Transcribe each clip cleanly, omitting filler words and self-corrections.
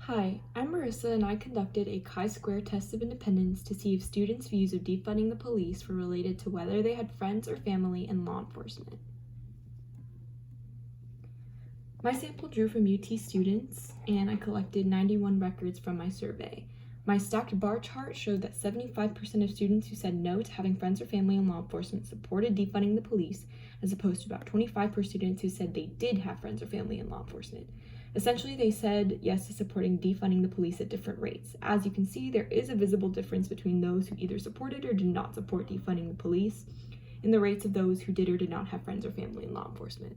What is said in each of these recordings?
Hi, I'm Marissa and I conducted a chi-square test of independence to see if students' views of defunding the police were related to whether they had friends or family in law enforcement. My sample drew from UT students and I collected 91 records from my survey. My stacked bar chart showed that 75% of students who said no to having friends or family in law enforcement supported defunding the police, as opposed to about 25% of students who said they did have friends or family in law enforcement. Essentially, they said yes to supporting defunding the police at different rates. As you can see, there is a visible difference between those who either supported or did not support defunding the police in the rates of those who did or did not have friends or family in law enforcement.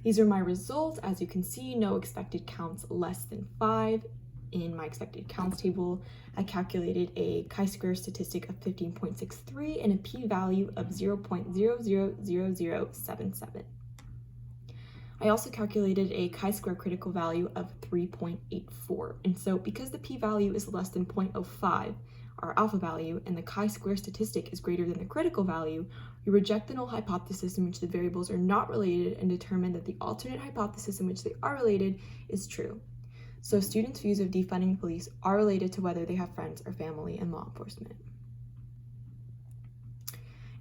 These are my results. As you can see, no expected counts less than 5. In my expected counts table, I calculated a chi-square statistic of 15.63 and a p-value of 0.000077. I also calculated a chi-square critical value of 3.84. And so because the p-value is less than 0.05, our alpha value, and the chi-square statistic is greater than the critical value, we reject the null hypothesis in which the variables are not related and determine that the alternate hypothesis in which they are related is true. So students' views of defunding the police are related to whether they have friends or family in law enforcement.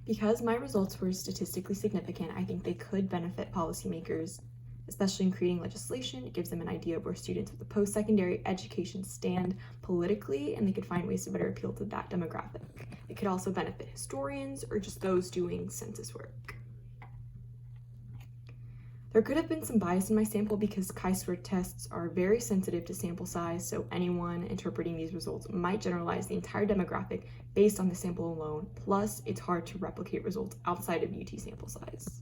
Because my results were statistically significant, I think they could benefit policymakers, especially in creating legislation. It gives them an idea of where students with the post-secondary education stand politically, and they could find ways to better appeal to that demographic. It could also benefit historians or just those doing census work. There could have been some bias in my sample because chi-square tests are very sensitive to sample size, so anyone interpreting these results might generalize the entire demographic based on the sample alone, plus it's hard to replicate results outside of UT sample size.